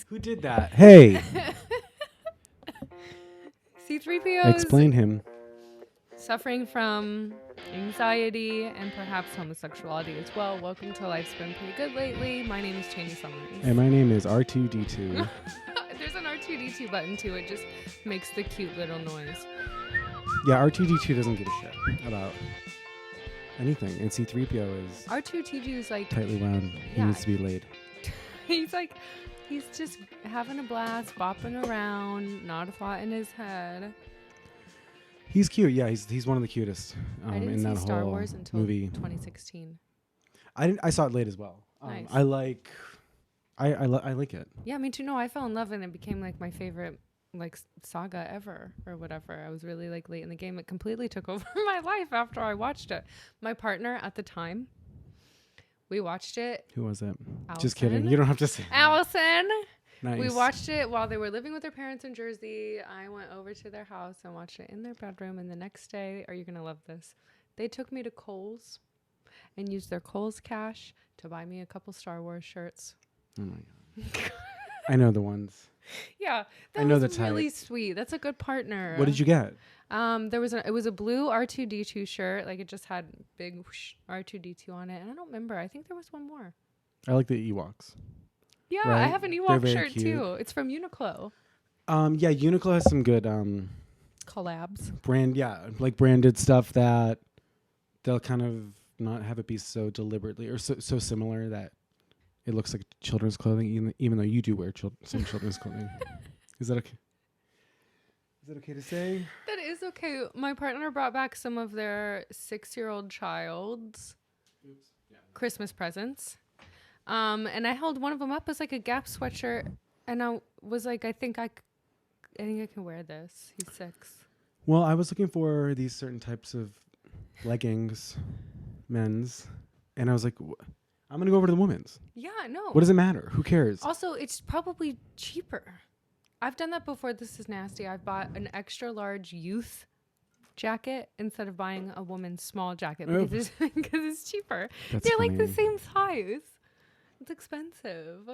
Who did that? Hey. C-3PO Explain him. suffering from anxiety and perhaps homosexuality as well. Welcome to Life's Been Pretty Good Lately. My name is Chaney Summers. And my name is R2D2. There's an R2D2 button too. It just makes the cute little noise. Yeah, R2D2 doesn't give a shit about anything. And C-3PO is R2D2 is like tightly wound. He Yeah. needs to be laid. he's just having a blast, bopping around, not a thought in his head. He's cute. Yeah, he's one of the cutest I didn't in see that Star whole Wars until movie. 2016. I saw it late as well. Nice. I like it. Yeah, me too. No, I fell in love and it became like my favorite like saga ever or whatever. I was really like late in the game. It completely took over my life after I watched it. My partner at the time, we watched it. Who was it? Allison. Just kidding. You don't have to say. Allison. Nice. We watched it while they were living with their parents in Jersey. I went over to their house and watched it in their bedroom. And the next day, are you going to love this? They took me to Kohl's and used their Kohl's cash to buy me a couple Star Wars shirts. Oh my god. I know the ones. Yeah, that I know was the really type. sweet. That's a good partner. What did you get? It was a blue R2D2 shirt. Like it just had big whoosh, R2D2 on it. And I don't remember. I think there was one more. I like the Ewoks. Yeah, Right? I have an They're Ewok very shirt cute. too. It's from Uniqlo. Yeah, Uniqlo has some good Collabs. like branded stuff that they'll kind of not have it be so deliberately or so similar that it looks like children's clothing, even though you do wear some children's clothing. Is that okay? Is that okay to say? That is okay. My partner brought back some of their 6-year-old child's Christmas presents. And I held one of them up as like a Gap sweatshirt, and I was like, I think I can wear this. He's 6. Well, I was looking for these certain types of leggings, men's, and I was like, I'm gonna go over to the women's. Yeah, no. What does it matter? Who cares? Also, it's probably cheaper. I've done that before. This is nasty. I've bought an extra large youth jacket instead of buying a woman's small jacket because it's cheaper. That's They're funny. like the same size. It's expensive.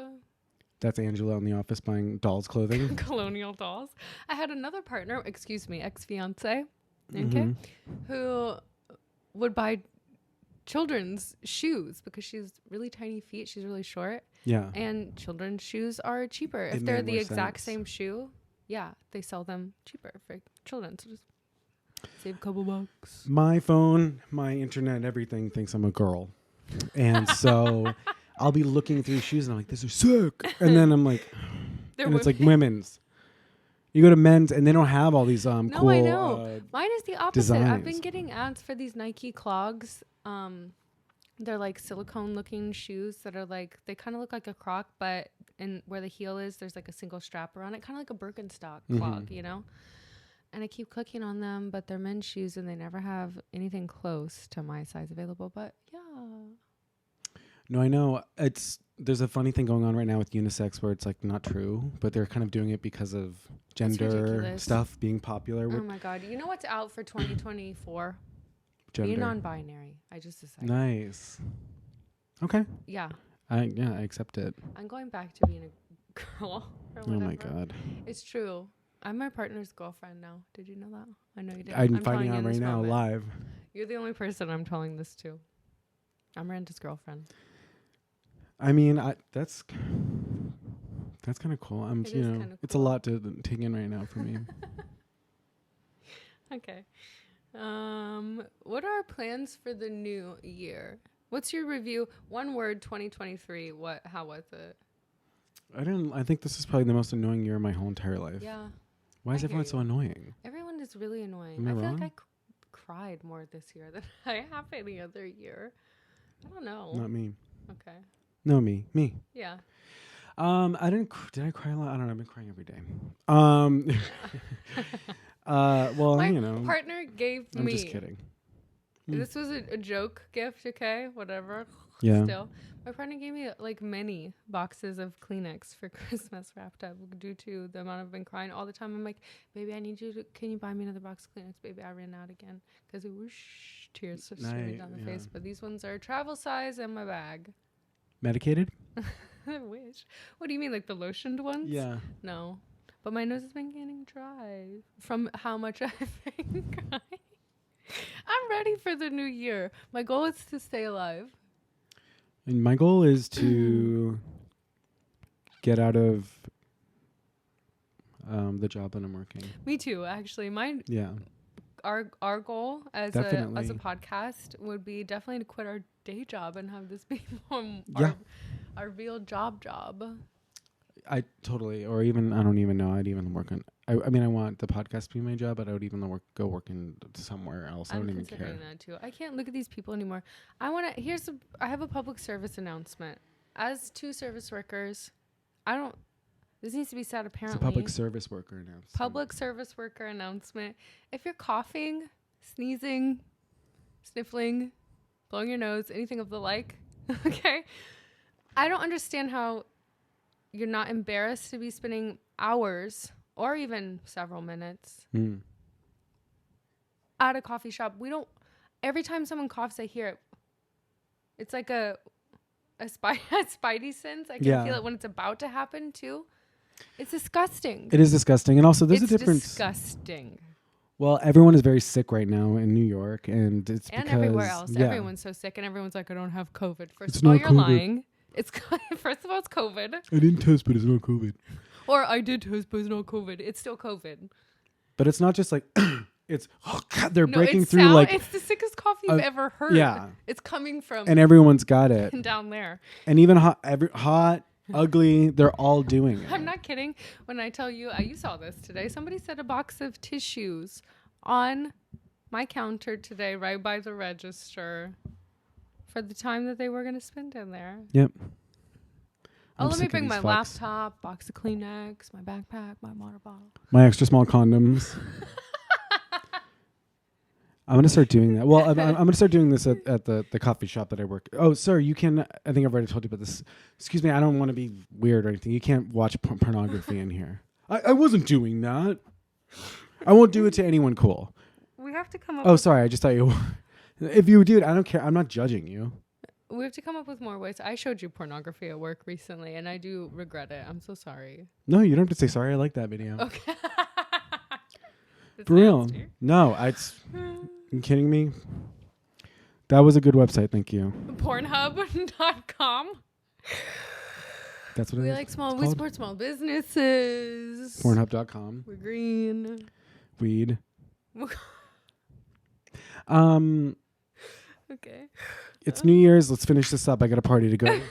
That's Angela in the office buying dolls' clothing. Colonial dolls. I had another partner, ex-fiance, Mhm. who would buy children's shoes because she's really tiny feet. She's really short. Yeah. And children's shoes are cheaper. It If they're made the more exact sense. same shoe, yeah, they sell them cheaper for children. So just save a couple bucks. My phone, my internet, everything thinks I'm a girl. And so I'll be looking through shoes and I'm like, these are sick. And then I'm like, and it's like women's. You go to men's and they don't have all these No, cool. I know. Mine is the opposite. I've been designs. getting ads for these Nike clogs. They're like silicone looking shoes that are like, they kind of look like a Croc, but in where the heel is, there's like a single strap around it, kind of like a Birkenstock clog, you know? And I keep clicking on them, but they're men's shoes and they never have anything close to my size available. But yeah. No, I know. There's a funny thing going on right now with unisex where it's like not true, but they're kind of doing it because of gender ridiculous. stuff being popular Oh with my God. You know what's out for 2024? Be gender. non-binary. I just decided. Nice. Okay. Yeah. I accept it. I'm going back to being a girl. Or Oh my whatever. God. It's true. I'm my partner's girlfriend now. Did you know that? I know you did. I'm finding telling you out in right this now moment. live. You're the only person I'm telling this to. I'm Miranda's girlfriend. I mean, that's kind of cool. It is kinda it's a cool. lot to take in right now for me. Okay. What are our plans for the new year? What's your review? One word, 2023. How was it? I think this is probably the most annoying year of my whole entire life. Yeah. Why is I hear everyone so you. annoying? Everyone is really annoying. Am I I feel wrong? like I cried more this year than I have any other year. I don't know. Not me. Okay. No, me. Yeah. I didn't. Did I cry a lot? I don't know. I've been crying every day. Well, My you know. partner gave I'm me. just kidding. This was a joke gift, okay? Whatever. Yeah. Still. My partner gave me like many boxes of Kleenex for Christmas wrapped up due to the amount I've been crying all the time. I'm like, baby, I need you to, can you buy me another box of Kleenex? Baby, I ran out again. Because it whoosh, tears just streaming down the face. But these ones are travel size in my bag. Medicated? I wish. What do you mean, like the lotioned ones? Yeah. No. But my nose has been getting dry from how much I've been crying. I'm ready for the new year. My goal is to stay alive. And my goal is to get out of the job that I'm working. Me too, actually. Mine. Yeah. Our goal as Definitely. a podcast would be definitely to quit our day job and have this be our real job. I totally, or even, I don't even know, I'd even work on, I mean, I want the podcast to be my job, but I would even go work in somewhere else. I don't even care. I'm considering that too. I can't look at these people anymore. I have a public service announcement. As 2 service workers, this needs to be said apparently. It's a public service worker announcement. Public service worker announcement. If you're coughing, sneezing, sniffling, blowing your nose, anything of the like, okay? I don't understand how you're not embarrassed to be spending hours or even several minutes at a coffee shop. Every time someone coughs, I hear it. It's like a spidey sense. I can feel it when it's about to happen too. It's disgusting. It is disgusting. And also there's a difference. It's disgusting. Well, everyone is very sick right now in New York, and it's and because everywhere else. Yeah. Everyone's so sick, and everyone's like, I don't have COVID. First It's of all, not you're COVID. lying. First of all, it's COVID. I didn't test, but it's not COVID. Or I did test, but it's not COVID. It's still COVID. But it's not just like it's they're breaking through like it's the sickest cough you've ever heard. Yeah, it's coming from and everyone's got it down there. And even hot, ugly, they're all doing it. I'm not kidding when I tell you. You saw this today. Somebody set a box of tissues on my counter today, right by the register, for the time that they were going to spend in there. Yep. Let me bring my laptop, box of Kleenex, my backpack, my water bottle. My extra small condoms. I'm going to start doing that. Well, I'm going to start doing this at the coffee shop that I work. Oh, sir, you can, I think I've already told you about this. Excuse me, I don't want to be weird or anything. You can't watch pornography in here. I wasn't doing that. I won't do it to anyone cool. We have to come up. Oh, sorry, I just thought you were. If you do it, I don't care. I'm not judging you. We have to come up with more ways. I showed you pornography at work recently, and I do regret it. I'm so sorry. No, you don't have to say sorry. I like that video. Okay. For real. No, you kidding me? That was a good website. Thank you. Pornhub.com. That's what it is. We like we support small businesses. Pornhub.com. We're green. Weed. Okay. It's New Year's. Let's finish this up. I got a party to go. Wait,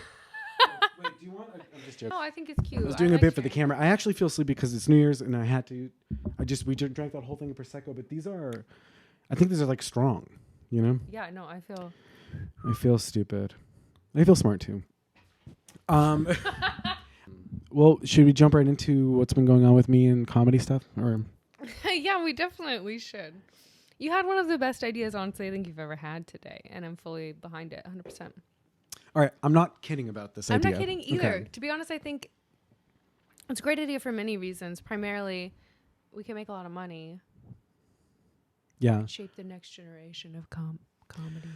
do you want? I'm just joking. No, I think it's cute. I was doing a bit for the camera. I actually feel sleepy because it's New Year's and I had to. We drank that whole thing of prosecco, but I think these are like strong. You know? Yeah, no, I feel stupid. I feel smart too. Well, should we jump right into what's been going on with me and comedy stuff? Or yeah, we definitely should. You had one of the best ideas, honestly, I think you've ever had today, and I'm fully behind it, 100%. All right, I'm not kidding about this idea. I'm not kidding either. Okay. To be honest, I think it's a great idea for many reasons. Primarily, we can make a lot of money. Yeah. Shape the next generation of comedy.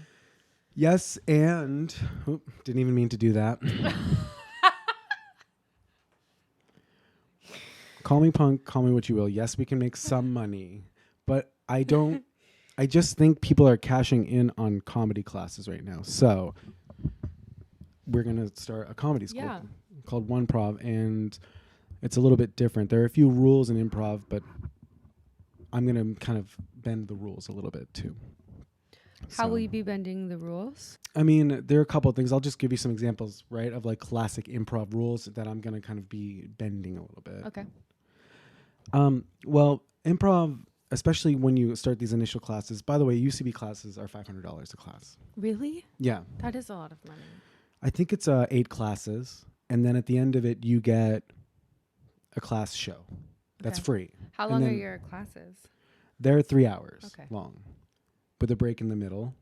Yes, and didn't even mean to do that. Call me punk, call me what you will. Yes, we can make some money, but I just think people are cashing in on comedy classes right now. So we're going to start a comedy school called ONEPROV, and it's a little bit different. There are a few rules in improv, but I'm going to kind of bend the rules a little bit too. How will you be bending the rules? I mean, there are a couple of things. I'll just give you some examples, right, of like classic improv rules that I'm going to kind of be bending a little bit. Okay. Well, improv, especially when you start these initial classes, by the way, UCB classes are $500 a class. Really? Yeah. That is a lot of money. I think it's 8 classes, and then at the end of it, you get a class show. That's free. How long are your classes? They're 3 hours long, with a break in the middle.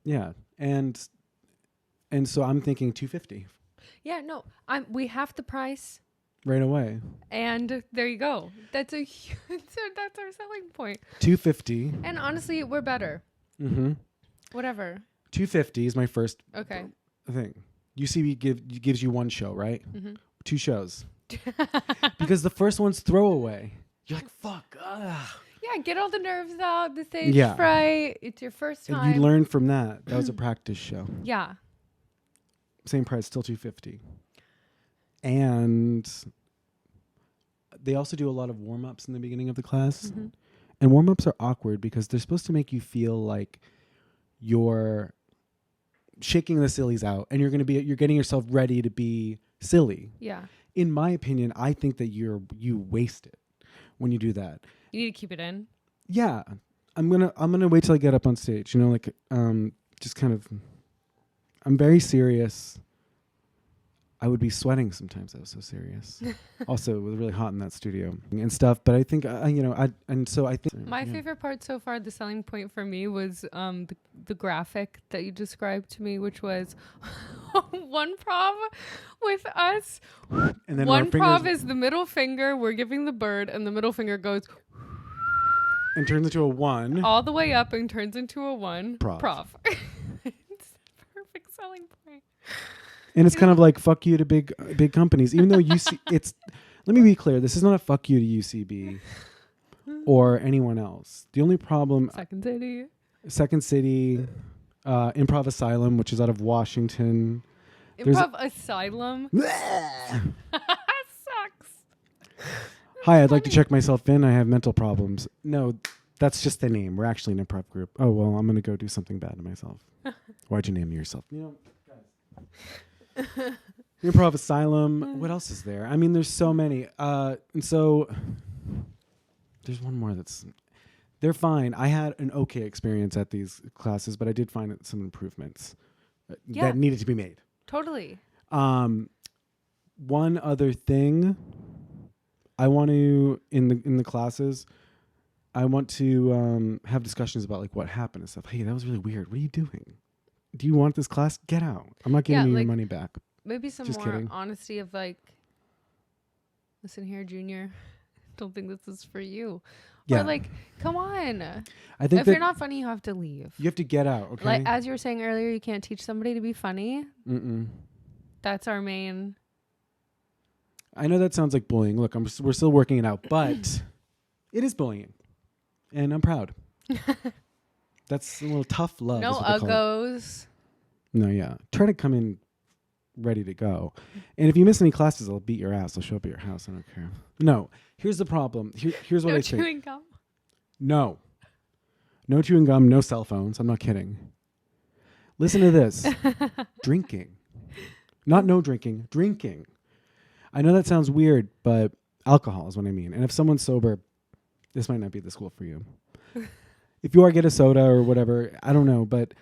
Yeah, and so I'm thinking $250. Yeah, no, we half the price. Right away. And there you go. That's that's our selling point. $250. And honestly, we're better. Mm-hmm. Whatever. $250 is my first thing. UCB gives you one show, right? Mm-hmm. 2 shows. Because the first one's throwaway. You're like, fuck. Yeah, get all the nerves out, the stage Yeah. fright. It's your first time. And you learn from that. That was a practice show. Yeah. Same price, still $250. And they also do a lot of warm-ups in the beginning of the class. Mm-hmm. And warm-ups are awkward because they're supposed to make you feel like you're shaking the sillies out and you're getting yourself ready to be silly. Yeah. In my opinion, I think that you waste it when you do that. You need to keep it in. Yeah. I'm gonna wait till I get up on stage. You know, like just kind of I'm very serious. I would be sweating sometimes. I was so serious. Also, it was really hot in that studio and stuff. But I think, I think My favorite part so far, the selling point for me was the graphic that you described to me, which was ONEPROV with us. And then ONEPROV is the middle finger. We're giving the bird, and the middle finger goes and turns into a 1 all the way up and turns into a 1. Prov. It's the perfect selling point. And it's kind of like fuck you to big companies, even though it's. Let me be clear. This is not a fuck you to UCB or anyone else. The only problem. Second City, Improv Asylum, which is out of Washington. Improv Asylum. Sucks. Hi, I'd like to check myself in. I have mental problems. No, that's just the name. We're actually an improv group. Oh well, I'm gonna go do something bad to myself. Why'd you name yourself? You know, guys. Improv Asylum. What else is there? I mean, there's so many. And so there's one more they're fine. I had an okay experience at these classes, but I did find some improvements that needed to be made. Totally. One other thing I want to in the classes, I want to have discussions about like what happened and stuff. Hey, that was really weird. What are you doing? Do you want this class? Get out. I'm not giving you your money back. Maybe some Just more kidding. honesty of like, listen here, Junior. Don't think this is for you. Yeah. Or like, come on. I think if you're not funny, you have to leave. You have to get out. Okay. Like as you were saying earlier, you can't teach somebody to be funny. Mm-mm. That's our main. I know that sounds like bullying. Look, we're still working it out, but it is bullying, and I'm proud. That's a little tough love. No uggos. No, yeah. Try to come in ready to go. And if you miss any classes, I'll beat your ass. I'll show up at your house. I don't care. No. Here's the problem. Here's what I think. No chewing gum? No. No chewing gum, no cell phones. I'm not kidding. Listen to this. Drinking. Not no drinking. Drinking. I know that sounds weird, but alcohol is what I mean. And if someone's sober, this might not be the school for you. If you are, get a soda or whatever. I don't know, but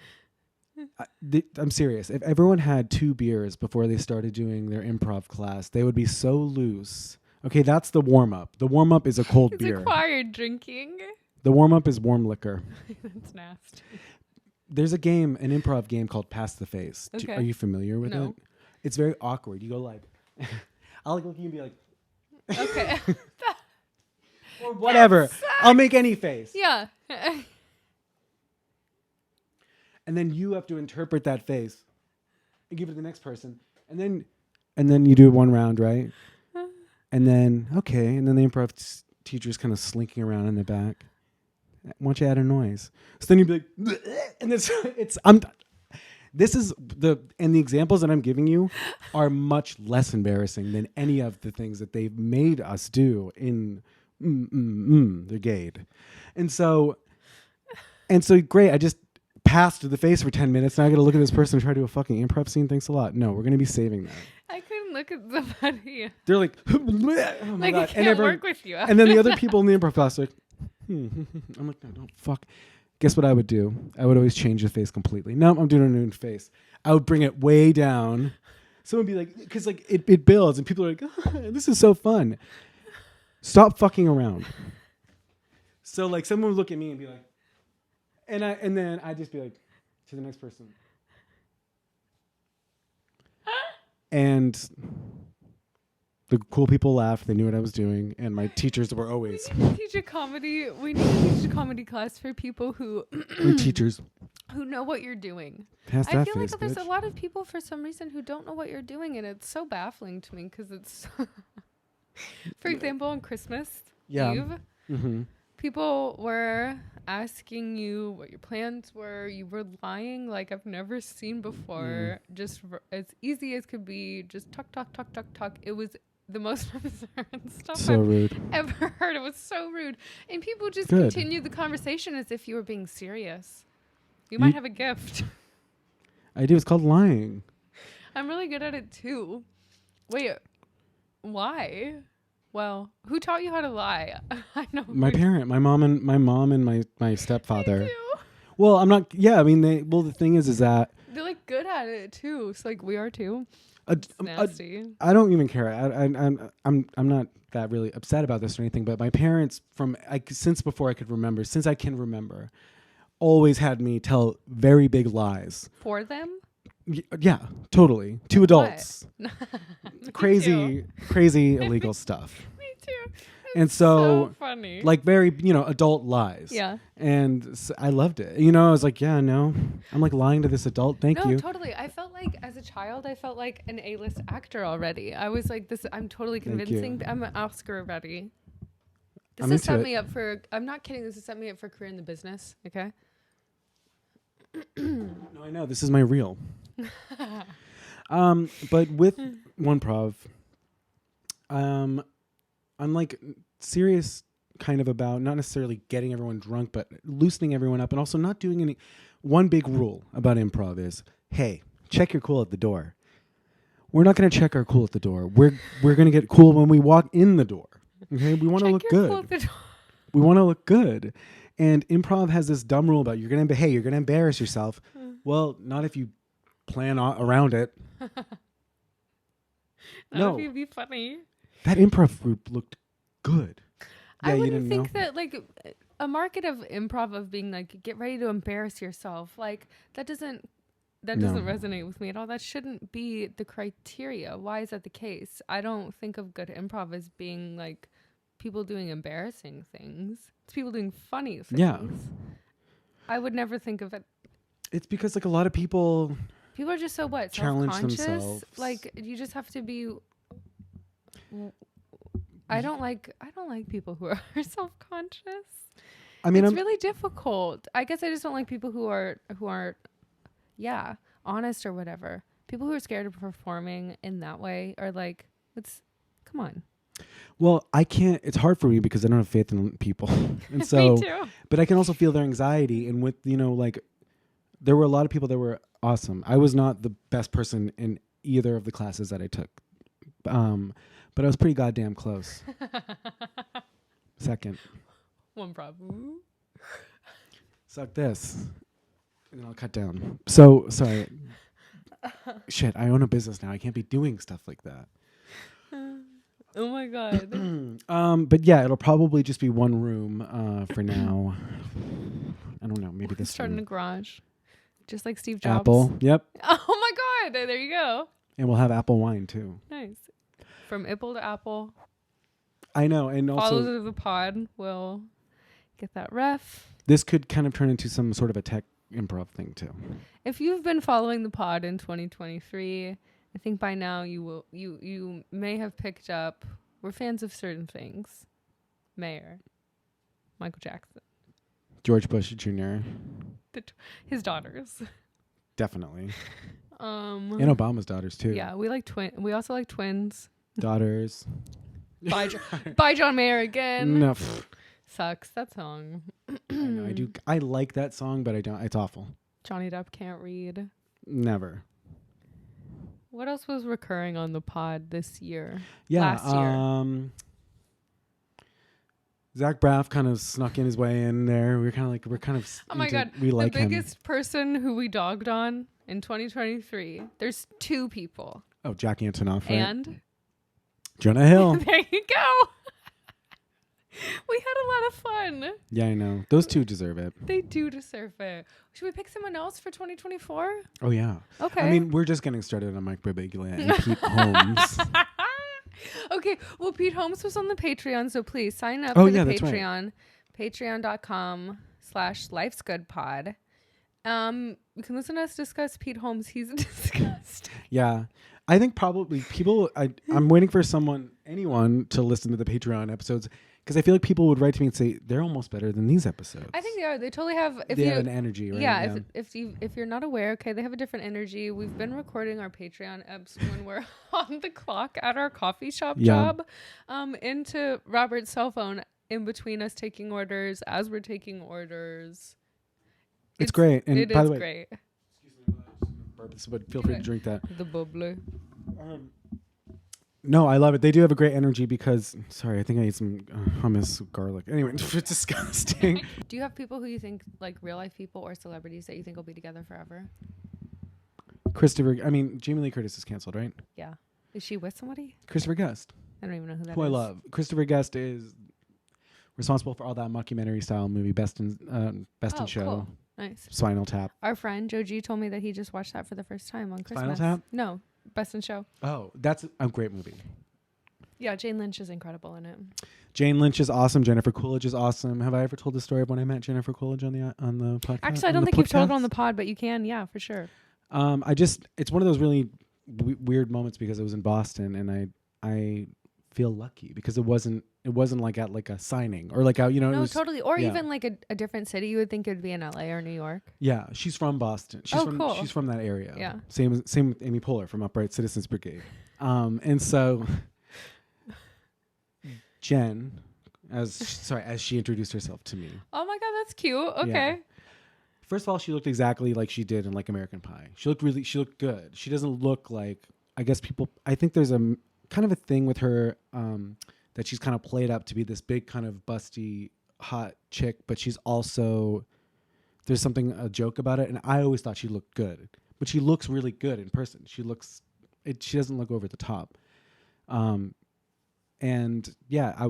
I'm serious. If everyone had 2 beers before they started doing their improv class, they would be so loose. Okay, that's the warm-up. The warm-up is a cold beer. It's acquired drinking. The warm-up is warm liquor. That's nasty. There's an improv game called Pass the Face. Okay. Are you familiar with No. it? It's very awkward. You go like, I'll look at you and be like, Okay. or whatever. I'll make any face. Yeah. And then you have to interpret that face and give it to the next person. And then you do 1 round, right? And then, okay. And then the improv teacher's kind of slinking around in the back. Why don't you add a noise? So then you'd be like, and the examples that I'm giving you are much less embarrassing than any of the things that they've made us do in the Gade. And so great. I just passed to the face for 10 minutes. Now I got to look at this person and try to do a fucking improv scene. Thanks a lot. No, we're going to be saving that. I couldn't look at somebody. They're like, oh my like God. I can't work with you. And then the other people in the improv class are like, I'm like, no, don't fuck. Guess what I would do? I would always change the face completely. No, I'm doing a new face. I would bring it way down. Someone would be like, because like it builds and people are like, oh, this is so fun. Stop fucking around. So like someone would look at me and be like, and then I'd just be like to the next person. And the cool people laughed. They knew what I was doing. And my teachers were always. We need to teach a comedy class for people who. We're teachers. who know what you're doing. Pass I that feel like face, there's bitch. a lot of people for some reason who don't know what you're doing, and it's so baffling to me because it's, for example, on Christmas Eve, Mm-hmm. people were asking you what your plans were. You were lying like I've never seen before. Just as easy as could be. Just talk. It was the most absurd stuff So rude. I've ever heard. It was so rude. And people just Good. continued the conversation as if you were being serious. You might have a gift. I do. It's called lying. I'm really good at it too. Wait, why? Well, who taught you how to lie? I know. My mom and my stepfather. Me too. Well, I'm not. Yeah, I mean, the thing is that They're like good at it too. So like we are too. It's nasty. I don't even care. I'm not that really upset about this or anything. But my parents, since before I could remember, since I can remember, always had me tell very big lies. For them? Yeah, totally. To adults. Crazy illegal stuff. Me too. And so funny. Like very, adult lies. Yeah. And so I loved it. I was like, yeah, no, I'm like lying to this adult. Thank you. No, totally. I felt like as a child, I felt like an A-list actor already. I was like, I'm totally convincing. I'm an Oscar ready. This has set me up for, I'm not kidding. This has set me up for a career in the business. Okay. No, I know. This is my reel. But with ONEPROV, I'm like serious kind of about not necessarily getting everyone drunk, but loosening everyone up and also not doing any. One big rule about improv is, hey, check your cool at the door. We're not going to check our cool at the door. We're going to get cool when we walk in the door. Okay, we want to look good. Cool at the door. We want to look good. And improv has this dumb rule about you're going to embarrass yourself. Well, not if you plan around it. No, if you'd be funny. That improv group looked good. Yeah, I wouldn't think that like a market of improv of being like get ready to embarrass yourself, like that doesn't resonate with me at all. That shouldn't be the criteria. Why is that the case? I don't think of good improv as being like people doing embarrassing things. It's people doing funny things. Yeah. I would never think of it. It's because like a lot of people are just so challenge self-conscious. themselves. Like you just have to be. I don't like people who are self-conscious. I mean, it's really difficult. I guess I just don't like people who are honest or whatever. People who are scared of performing in that way are like, come on. Well, I can't. It's hard for me because I don't have faith in people, and so. Me too. But I can also feel their anxiety, and with like, there were a lot of people that were awesome. I was not the best person in either of the classes that I took, but I was pretty goddamn close. Second. ONEPROV. Suck this, and then I'll cut down. So sorry. Shit, I own a business now. I can't be doing stuff like that. Oh my god. But yeah, it'll probably just be one room for now. I don't know. Maybe this. Start in a garage, just like Steve Jobs. Apple. Yep. Oh my god! There you go. And we'll have apple wine too. Nice. From Ipple to Apple. I know, and also followers of the pod will get that ref. This could kind of turn into some sort of a tech improv thing too. If you've been following the pod in 2023. I think by now you may have picked up we're fans of certain things. Mayor, Michael Jackson, George Bush Jr., his daughters, definitely, and Obama's daughters too. Yeah, we like We also like twins. Daughters. Bye, John Mayer again. No, sucks that song. I know, I do. I like that song, but I don't. It's awful. Johnny Depp can't read. Never. What else was recurring on the pod this year? Yeah, last year. Zach Braff kind of snuck in his way in there. We're kind of. Oh my god! We like him. The biggest person who we dogged on in 2023. There's two people. Oh, Jack Antonoff, right? And Jonah Hill. There you go. We had a lot of fun. Yeah, I know. Those two deserve it. They do deserve it. Should we pick someone else for 2024? Oh, yeah. Okay. I mean, we're just getting started on Mike Birbiglia and Pete Holmes. Okay. Well, Pete Holmes was on the Patreon, so please sign up for the Patreon. Right. Patreon.com/lifesgoodpod. You can listen to us discuss Pete Holmes. He's disgusting. Yeah. I think probably people, I'm waiting for anyone to listen to the Patreon episodes because I feel like people would write to me and say they're almost better than these episodes. I think they are. They totally have. They have an energy, right? Yeah. If you're not aware, okay, they have a different energy. We've been recording our Patreon eps when we're on the clock at our coffee shop job, into Robert's cell phone in between us taking orders as we're taking orders. It's great. And by the way, great. But feel free to drink that. The bubbly. No, I love it. They do have a great energy because, sorry, I think I ate some hummus garlic. Anyway, it's disgusting. Do you have people who you think, like real life people or celebrities that you think will be together forever? Jamie Lee Curtis is canceled, right? Yeah. Is she with somebody? Christopher Guest. I don't even know who that is. Who I love. Christopher Guest is responsible for all that mockumentary style movie, Best in Show. Cool. Nice. Spinal Tap. Our friend Joe G told me that he just watched that for the first time on Christmas. Spinal Tap? No, Best in Show. Oh, that's a great movie. Yeah, Jane Lynch is incredible in it. Jane Lynch is awesome. Jennifer Coolidge is awesome. Have I ever told the story of when I met Jennifer Coolidge on the podcast? Actually, I don't think you've told it on the pod, but you can. Yeah, for sure. It's one of those really weird moments because it was in Boston, and I feel lucky because it wasn't like at like a signing or like out, No, it was, totally. Or even like a different city. You would think it would be in LA or New York. Yeah, she's from Boston. Cool. She's from that area. Yeah. Same with Amy Poehler from Upright Citizens Brigade. And so Jen, as she introduced herself to me. Oh my God, that's cute. Okay. Yeah. First of all, she looked exactly like she did in like American Pie. She looked good. She doesn't look like, I think there's a kind of a thing with her, that she's kind of played up to be this big kind of busty hot chick, but she's also, there's a joke about it. And I always thought she looked good, but she looks really good in person. She doesn't look over the top. And yeah, I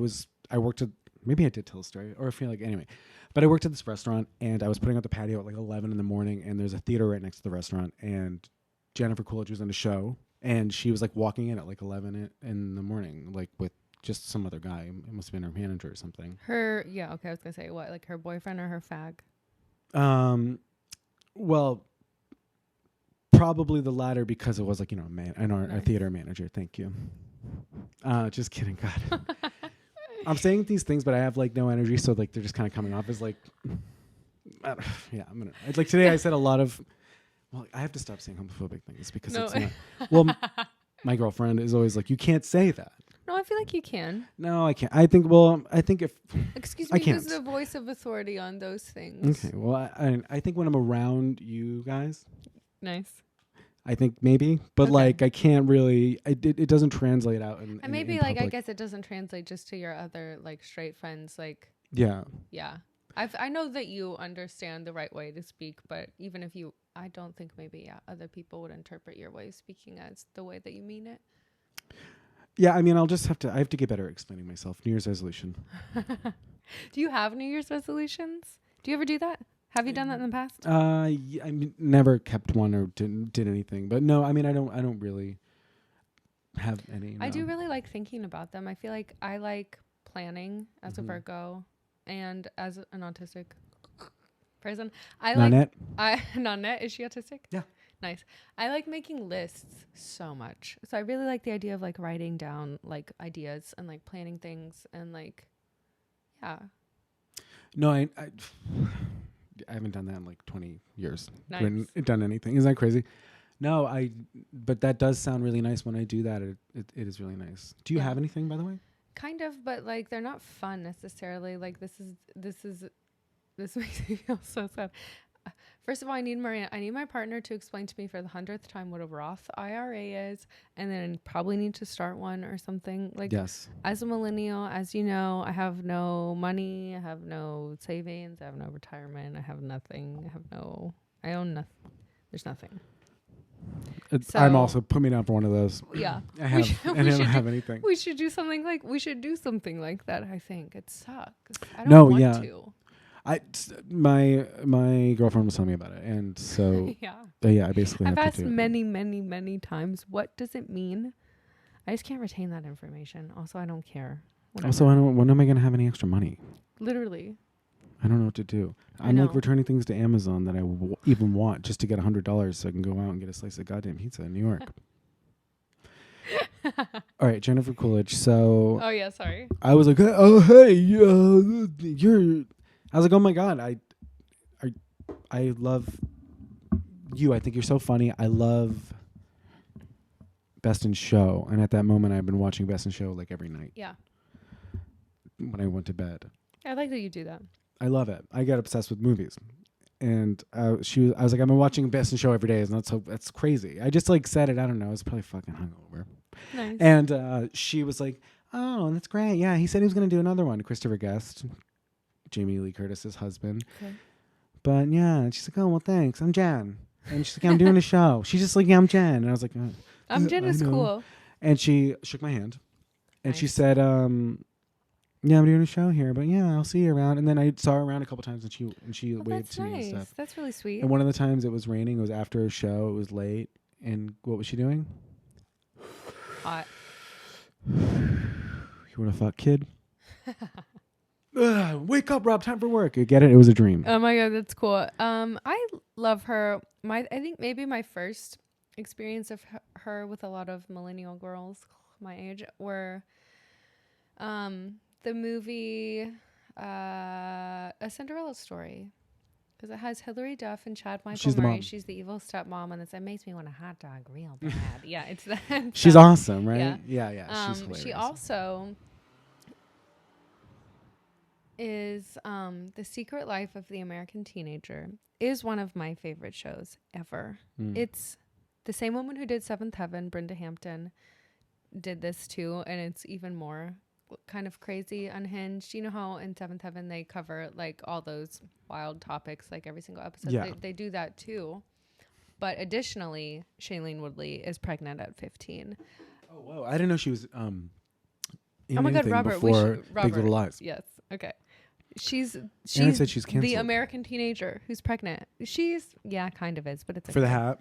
worked at, maybe I did tell a story or I feel like, anyway, but I worked at this restaurant and I was putting out the patio at like 11 in the morning and there's a theater right next to the restaurant and Jennifer Coolidge was in a show and she was like walking in at like 11 in the morning, like with just some other guy. It must have been her manager or something. I was gonna say what, like her boyfriend or her fag? Well, probably the latter because it was like, a theater manager. Thank you. Just kidding. God. I'm saying these things, but I have like no energy. So like, they're just kind of coming off as like, like today I said a lot of, well, I have to stop saying homophobic things because it's not, well, my girlfriend is always like, you can't say that. No, I feel like you can. No, I can't. I think if... Excuse me, who's the voice of authority on those things? Okay, well, I think when I'm around you guys... Nice. I think maybe, but like I can't really... It doesn't translate out in maybe in like public. I guess it doesn't translate just to your other like straight friends. Like Yeah. Yeah. I know that you understand the right way to speak, but even if you... I don't think maybe other people would interpret your way of speaking as the way that you mean it. Yeah, I mean, I have to get better at explaining myself. New Year's resolution. Do you have New Year's resolutions? Do you ever do that? Have you done that in the past? Yeah, never kept one or did anything. But no, I mean, I don't really have any. No. I do really like thinking about them. I feel like I like planning as a Virgo and as an autistic person. Nanette? Nanette, is she autistic? Yeah. Nice. I like making lists so much. So I really like the idea of like writing down like ideas and like planning things and like, yeah. No, I haven't done that in like 20 years. Nice. I haven't done anything. Isn't that crazy? No, but that does sound really nice when I do that. It is really nice. Do you have anything, by the way? Kind of, but like they're not fun necessarily. Like this makes me feel so sad. First of all, I need my partner to explain to me for the 100th time what a Roth IRA is, and then probably need to start one or something. Like, yes. As a millennial, as you know, I have no money, I have no savings, I have no retirement, I have nothing, I own nothing. There's nothing. I'm also put me down for one of those. Yeah, I don't have anything. We should do something like that. I think it sucks. I don't want to. My girlfriend was telling me about it, and so I basically I've have asked to do it. many times, what does it mean? I just can't retain that information. Also, I don't care. Whatever. Also, when am I going to have any extra money? Literally. I don't know what to do. I I'm like know. returning things to Amazon that I even want just to get $100 so I can go out and get a slice of goddamn pizza in New York. All right, Jennifer Coolidge. So Oh yeah, sorry. I was like, oh hey, you're. I was like, oh my god, I love you. I think you're so funny. I love Best in Show, and at that moment, I've been watching Best in Show like every night. Yeah. When I went to bed. I like that you do that. I love it. I get obsessed with movies, and I was like, I've been watching Best in Show every day, and that's crazy. I just like said it. I don't know. I was probably fucking hungover. Nice. And she was like, "Oh, that's great. Yeah, he said he was going to do another one." Christopher Guest, Jamie Lee Curtis's husband. Okay. But yeah, and she's like, "Oh well, thanks. I'm Jen." And she's like, "Yeah, I'm doing a show." She's just like, "Yeah, I'm Jen." And I was like, I'm Jen I is know. cool. And she shook my hand, and she Nice. said, "Yeah, I'm doing a show here, but yeah, I'll see you around." And then I saw her around a couple times, and she Oh, waved that's to me and nice. stuff. That's really sweet. And one of the times it was raining. It was after a show. It was late. And what was she doing? Hot. You want to fuck, kid? Wake up, Rob. Time for work. You get it? It was a dream. Oh my god, that's cool. I love her. I think maybe my first experience of her with a lot of millennial girls my age were the movie A Cinderella Story, because it has Hilary Duff and Chad Michael She's the Murray. mom. She's the evil stepmom, and it makes me want a hot dog real bad. Yeah, it's that. She's awesome, right? Yeah. Yeah. She's hilarious. She also is The Secret Life of the American Teenager is one of my favorite shows ever. It's the same woman who did Seventh Heaven, Brenda Hampton, did this too, and it's even more kind of crazy, unhinged. You know how in Seventh Heaven they cover like all those wild topics like every single episode? Yeah. They do that too. But additionally, Shailene Woodley is pregnant at 15. Oh, whoa. I didn't know she was in Oh my god, anything Robert, before Robert. Big Little Lies. Yes. Okay. She's Aaron said she's the canceled. American teenager who's pregnant. She's kind of is, but it's For the okay. hat.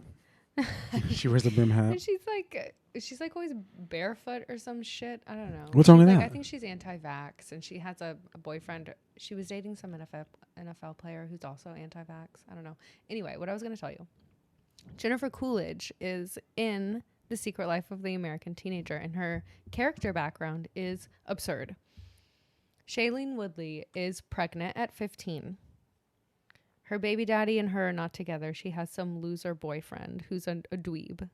She wears the brim hat. And she's like always barefoot or some shit. I don't know. What's wrong with Like, that? I think she's anti-vax, and she has a boyfriend. She was dating some NFL player who's also anti-vax. I don't know. Anyway, what I was going to tell you, Jennifer Coolidge is in The Secret Life of the American Teenager, and her character background is absurd. Shailene Woodley is pregnant at 15. Her baby daddy and her are not together. She has some loser boyfriend who's a dweeb.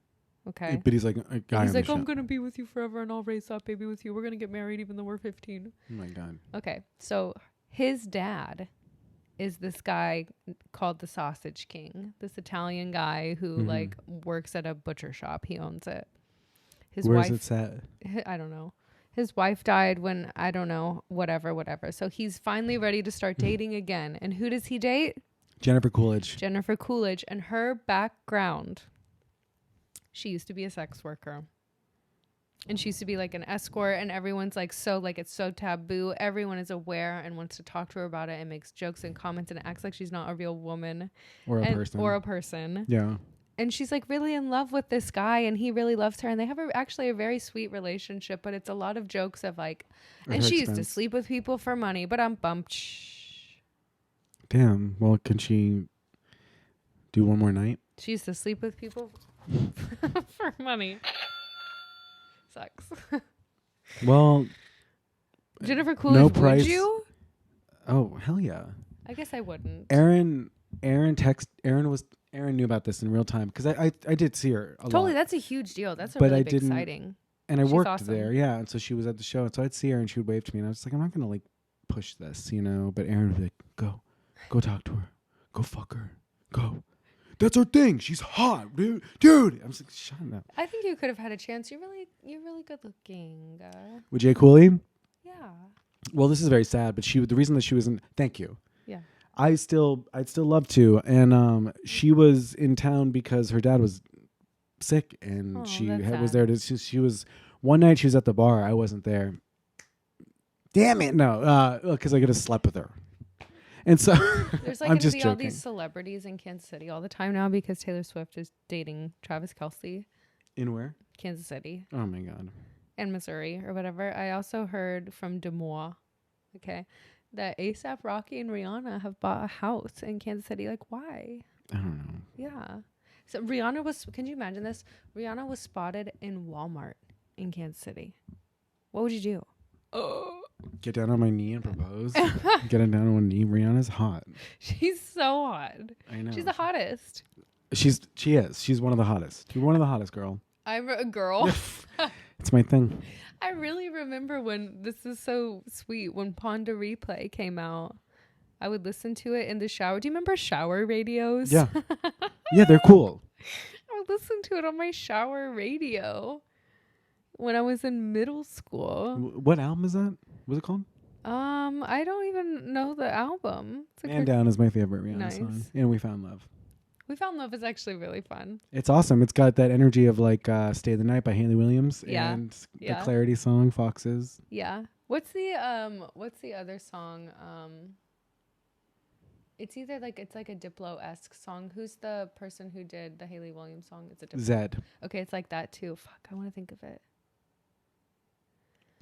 Okay. But he's like a guy. He's on like, the I'm show. going to be with you forever and I'll raise that baby with you. We're going to get married even though we're 15. Oh my god. Okay. So his dad is this guy called the Sausage King, this Italian guy who like works at a butcher shop. He owns it. His Where's wife, it set? I don't know. His wife died when, I don't know, whatever. So he's finally ready to start dating again. And who does he date? Jennifer Coolidge. Jennifer Coolidge. And her background, she used to be a sex worker. And she used to be like an escort, and everyone's like, so like, it's so taboo. Everyone is aware and wants to talk to her about it and makes jokes and comments and acts like she's not a real woman Or a person. Yeah. And she's like really in love with this guy, and he really loves her, and they have actually a very sweet relationship, but it's a lot of jokes of like, and she used to sleep with people for money, but I'm bumped. Damn. Well, can she do one more night? She used to sleep with people for money. Sucks. Well, Jennifer Coolidge, price. would you? Oh, hell yeah. I guess I wouldn't. Aaron knew about this in real time because I did see her a lot. Totally, that's a huge deal. That's But really I big didn't- exciting. And I She's worked awesome. there, yeah. And so she was at the show, and so I'd see her, and she would wave to me, and I was just like, I'm not gonna like push this, you know. But Aaron would be like, go talk to her, go fuck her, go. That's her thing. She's hot, dude. I'm just like, shut up. I think you could have had a chance. You're really good looking. With Jay Cooley? Yeah. Well, this is very sad, but the reason that she was in. Thank you. Yeah. I'd still love to, and she was in town because her dad was sick, and was there to. She was one night. She was at the bar. I wasn't there. Damn it! No, because I could have slept with her. And so There's like I'm going to just be joking. all these celebrities in Kansas City all the time now because Taylor Swift is dating Travis Kelce. In where? Kansas City Oh my god. and Missouri or whatever. I also heard from Des Moines, okay, that A$AP Rocky and Rihanna have bought a house in Kansas City. Like, why? I don't know. Yeah. So Rihanna was, can you imagine this? Rihanna was spotted in Walmart in Kansas City. What would you do? Oh. Get down on my knee and propose. Get down on one knee. Rihanna's hot. She's so hot. I know. She's the hottest. She is. She's one of the hottest. You're one of the hottest, girl. I'm a girl. It's my thing. I really remember when, this is so sweet, when Pond de Replay came out. I would listen to it in the shower. Do you remember shower radios? Yeah. Yeah, they're cool. I would listen to it on my shower radio when I was in middle school. What album is that? What's it called? I don't even know the album. It's like Man Down is my favorite Rihanna song. Nice. And We Found Love. We Found Love is actually really fun. It's awesome. It's got that energy of like Stay the Night by Haley Williams and the Yeah. Clarity song, Foxes. Yeah. What's the other song? It's either like, it's like a Diplo-esque song. Who's the person who did the Haley Williams song? It's a Diplo. Zed. Okay, it's like that too. Fuck, I want to think of it.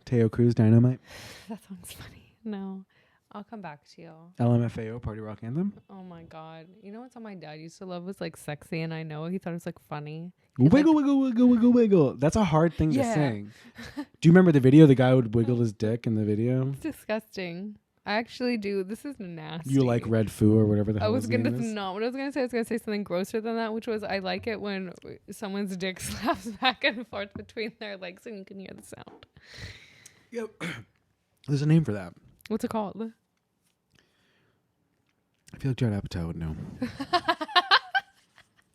Teo Cruz, Dynamite. That song's funny. No, I'll come back to you. LMFAO, Party Rock Anthem. Oh my God. You know what's on my dad used to love was like Sexy and I Know. He thought it was like funny. Wiggle, wiggle, wiggle, wiggle, wiggle. That's a hard thing to Yeah. sing. Do you remember the video? The guy would wiggle his dick in the video. It's disgusting. I actually do. This is nasty. You like Red Foo or whatever the I hell was his gonna name is? not what I was gonna say. I was gonna say something grosser than that, which was I like it when someone's dick slaps back and forth between their legs and you can hear the sound. Yep. There's a name for that. What's it called? I feel like Judd Apatow would know.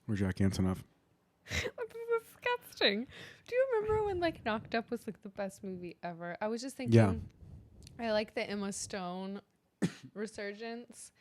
Or Jack Antonoff. That's disgusting. Do you remember when like Knocked Up was like the best movie ever? I was just thinking. Yeah. I like the Emma Stone resurgence,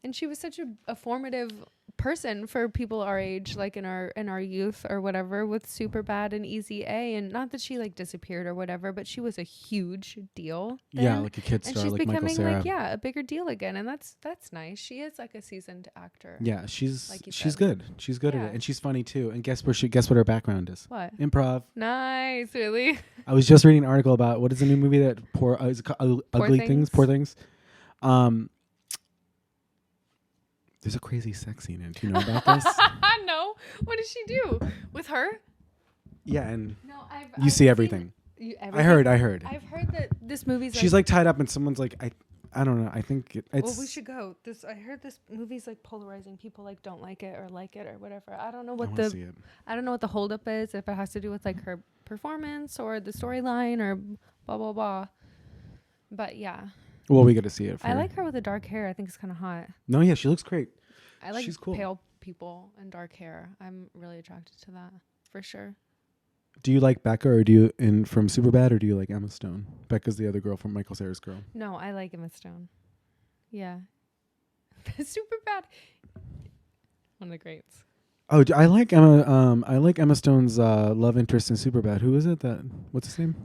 and she was such a formative person for people our age, like in our youth or whatever, with Superbad and Easy A. And not that she like disappeared or whatever, but she was a huge deal then. Yeah, like a kid And star, she's like Michael becoming Cera. like a bigger deal again, and that's nice. She is like a seasoned actor. Yeah, she's Like you she's said. good. She's good Yeah. at it, and she's funny too. And guess what her background is? What? Improv. Nice, really. I was just reading an article about what is the new movie that is it called Ugly Things? Things? Poor Things. There's a crazy sex scene in it. Do you know about this? No. What did she do with her? Yeah, and No, you see everything. I heard. I've heard that this movie's She's like tied up, and someone's like, I don't know. I think it's. well, we should go. I heard this movie's like polarizing. People like don't like it or whatever. I don't know I what wanna see it. I don't know what the holdup is. If it has to do with like her performance or the storyline or blah blah blah. But yeah, Well, we got to see it. I like her with the dark hair. I think it's kind of hot. No, yeah, she looks great. I like She's cool. pale people and dark hair. I'm really attracted to that for sure. Do you like Becca, or do you from Superbad, or do you like Emma Stone? Becca's the other girl from Michael Cera's girl. No, I like Emma Stone. Yeah, super bad. One of the greats. Oh, I like Emma. I like Emma Stone's love interest in Superbad. Who is it? What's his name?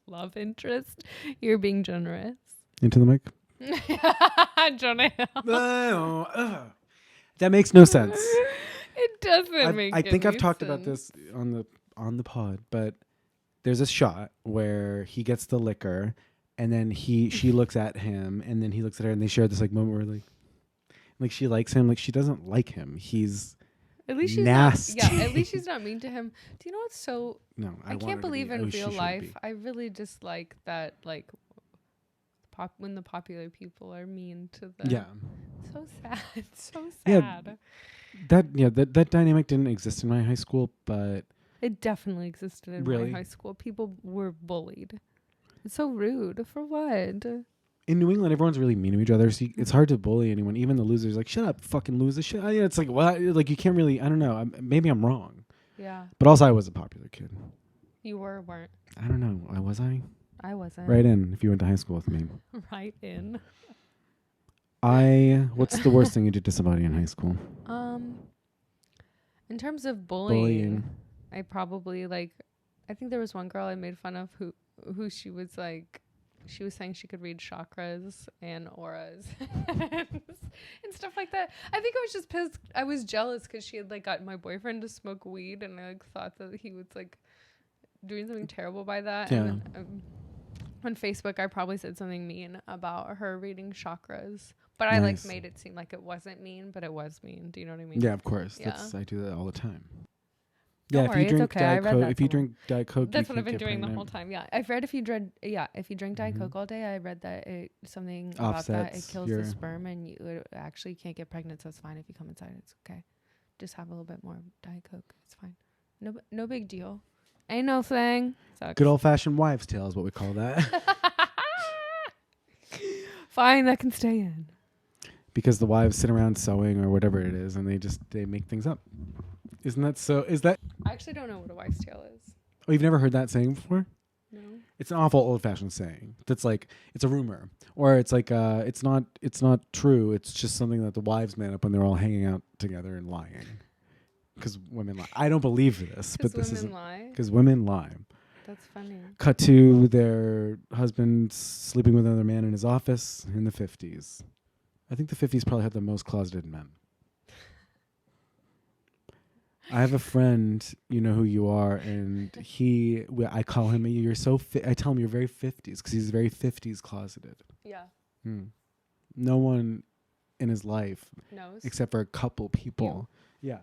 Love interest. You're being generous. Into the mic. Jonah Hill. That makes no sense. It doesn't make. I think I've any talked about sense. this on the pod, but there's a shot where he gets the liquor, and then she looks at him, and then he looks at her, and they share this like moment where like she likes him, like she doesn't like him. He's At least she's nasty. Not, yeah, at least she's not mean to him. Do you know what's so? no. I can't believe in real life. I really dislike that. Like, when the popular people are mean to them. Yeah. So sad. So Yeah. sad. That dynamic didn't exist in my high school, but It definitely existed in Really? my high school. People were bullied. It's so rude. For what? in New England, everyone's really mean to each other. So it's hard to bully anyone, even the losers. Like, shut up, fucking loser. Shit. It's like, what? Like, you can't really. I don't know. Maybe I'm wrong. Yeah. But also, I was a popular kid. You were or weren't? I don't know. Was I? I wasn't. Right in. If you went to high school with me. Right in. What's the worst thing you did to somebody in high school? In terms of bullying. I probably I think there was one girl I made fun of who she was saying she could read chakras and auras and stuff like that. I think I was just pissed. I was jealous because she had gotten my boyfriend to smoke weed, and I thought that he was doing something terrible by that. Yeah. And, on Facebook, I probably said something mean about her reading chakras, but I like made it seem like it wasn't mean, but it was mean. Do you know what I mean? Yeah, of course. Yeah. I do that all the time. Don't worry, if you drink it's okay. I read that if you drink Diet Coke, that's you what I've can't been get doing the pregnant. whole time. Yeah, I've read if you drink Diet Coke all day, I read that it something about that it Offsets kills your- the sperm and you actually can't get pregnant. So it's fine if you come inside. It's okay. Just have a little bit more Diet Coke. It's fine. No big deal. Ain't no thing. Sucks. Good old fashioned wives' tale is what we call that. Fine, that can stay in. Because the wives sit around sewing or whatever it is, and they make things up. Isn't that so? Is that? I actually don't know what a wife's tale is. Oh, you've never heard that saying before? No. It's an awful old-fashioned saying. That's like it's a rumor, or it's like it's not true. It's just something that the wives made up when they're all hanging out together and lying. Because women lie. I don't believe this, but this is because women lie. That's funny. Cut to their husband sleeping with another man in his office in the 50s. I think the 50s probably had the most closeted men. I have a friend, you know who you are, and I call him, you're so I tell him you're very 50s because he's very 50s closeted. Yeah. No one in his life knows except for a couple people. Yeah.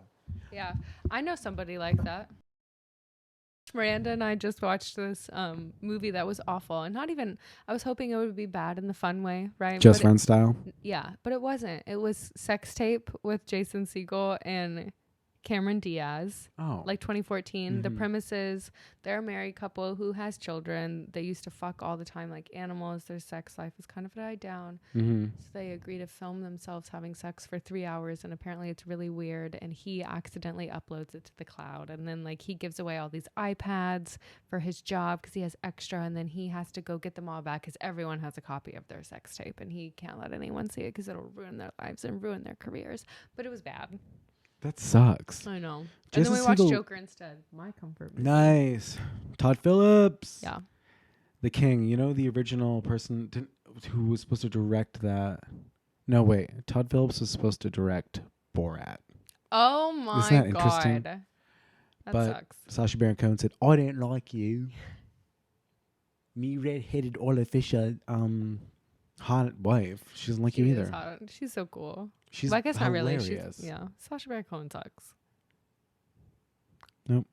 Yeah. I know somebody like that. Miranda and I just watched this movie that was awful, and I was hoping it would be bad in the fun way, right? Just Friends style? Yeah, but it wasn't. It was Sex Tape with Jason Segel and Cameron Diaz. Oh. Like 2014. Mm-hmm. The premise is they're a married couple who has children. They used to fuck all the time like animals. Their sex life has kind of died down. Mm-hmm. So they agree to film themselves having sex for 3 hours, and apparently it's really weird, and he accidentally uploads it to the cloud, and then like he gives away all these iPads for his job because he has extra, and then he has to go get them all back because everyone has a copy of their sex tape, and he can't let anyone see it because it'll ruin their lives and ruin their careers. But it was bad. That sucks. I know. Jason and then we watched Segel. Joker instead. My comfort movie. Nice. Todd Phillips. Yeah. The king. You know the original person who was supposed to direct that? No, wait. Todd Phillips was supposed to direct Borat. Oh my Isn't that God. interesting? That but sucks. Sacha Baron Cohen said, I don't like you. Me red-headed artificial hot wife. She doesn't like you either. Hot. She's so cool. She's well, I guess hilarious. not really. Yeah. Sacha Baron Cohen sucks. Nope.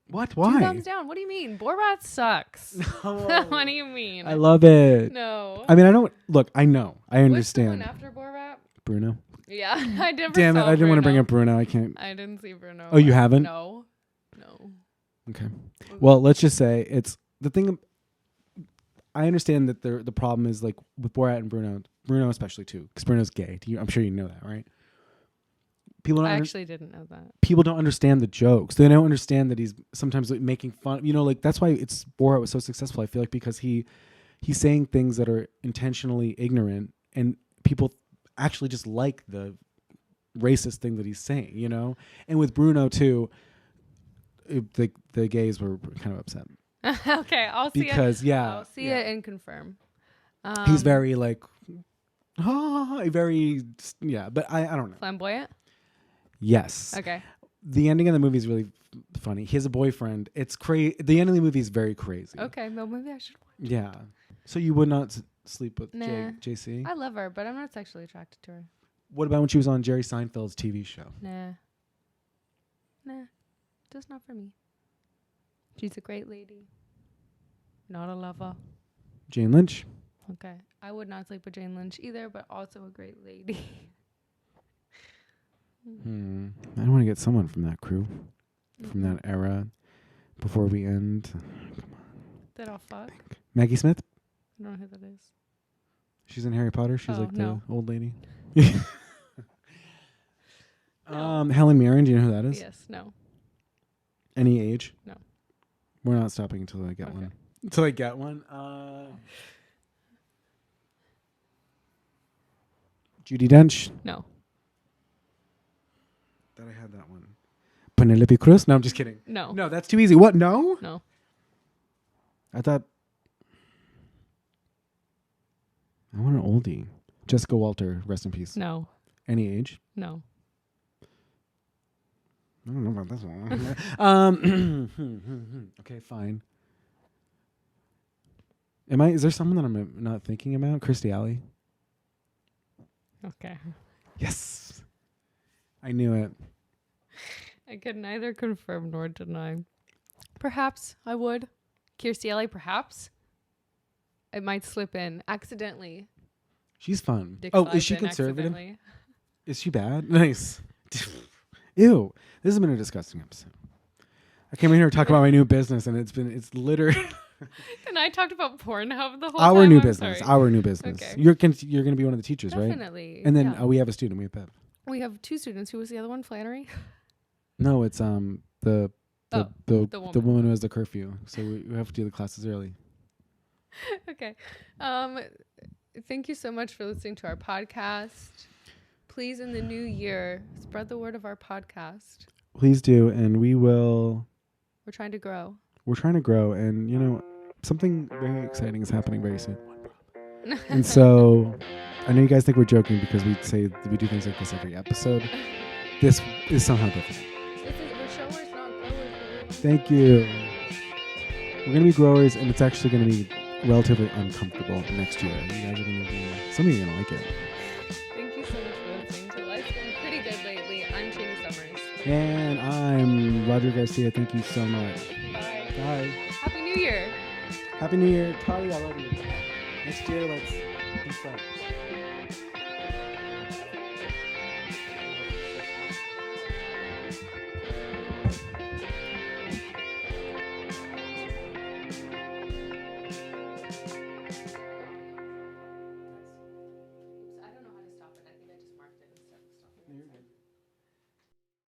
What? Why? 2 thumbs down. What do you mean? Borat sucks. No. What do you mean? I love it. No. I mean, I don't. Look, I know. I understand. What's the one after Borat? Bruno. Yeah, I never. Damn it! saw I didn't want to Bruno. bring up Bruno. I can't. I didn't see Bruno. Oh, you haven't? No. Okay. Well, let's just say it's the thing. I understand that the problem is like with Borat and Bruno especially too, because Bruno's gay. I'm sure you know that, right? People don't. I actually didn't know that. People don't understand the jokes. They don't understand that he's sometimes like making fun. You know, like that's why Borat was so successful. I feel like because he's saying things that are intentionally ignorant, and people actually just like the racist thing that he's saying. You know, and with Bruno too, the gays were kind of upset. Okay, I'll see it. Because I'll see it and confirm. He's very like, very but I don't know. Flamboyant. Yes. Okay. The ending of the movie is really funny. He has a boyfriend. It's crazy. The end of the movie is very crazy. Okay, well maybe I should watch. Yeah. So you would not sleep with Nah. JC? I love her, but I'm not sexually attracted to her. What about when she was on Jerry Seinfeld's TV show? Nah, just not for me. She's a great lady. Not a lover. Jane Lynch? Okay. I would not sleep with Jane Lynch either, but also a great lady. I don't want to get someone from that crew, from that era, before we end. Come on. That I'll fuck. Maggie Smith? I don't know who that is. She's in Harry Potter. She's no. the old lady. No. Helen Mirren. Do you know who that is? Yes. No. Any age? No. We're not stopping until I get one. Until I get one. Judi Dench. No. Thought I had that one. Penelope Cruz. No, I'm just kidding. No. No, that's too easy. What? No. No. I thought. I want an oldie. Jessica Walter. Rest in peace. No. Any age? No. I don't know about this one. Okay, fine. Is there someone that I'm not thinking about? Kirstie Alley. Okay. Yes. I knew it. I can neither confirm nor deny. Perhaps I would. Kirstie Alley, perhaps. It might slip in accidentally. She's fun. Dick Oh, slides is she in conservative? accidentally. Is she bad? Nice. Ew. This has been a disgusting episode. I came in here to talk about my new business, and it's literally And I talked about Pornhub the whole our time. new I'm business. sorry. Our new business. Okay. You're going to be one of the teachers, right? Definitely. And then yeah. we have a student. We have Bev. We have 2 students. Who was the other one? Flannery? No, it's the woman. woman who has the curfew. So we have to do the classes early. Okay. Thank you so much for listening to our podcast. Please, in the new year, spread the word of our podcast. Please do, and we will. We're trying to grow. We're trying to grow, and something very exciting is happening very soon. And so, I know you guys think we're joking because we do things like this every episode. This is somehow different. We're showers, not growers. Thank you. We're gonna be growers, and it's actually gonna be relatively uncomfortable next year. You guys are gonna some of you are gonna like it. Thank you so much for listening to Life's Been Pretty Good Lately. I'm Chaney Summers. And I'm Roger Garcia. Thank you so much. Bye. Bye. Happy New Year. Happy New Year. Tali, I love you. Next year, let's be friends.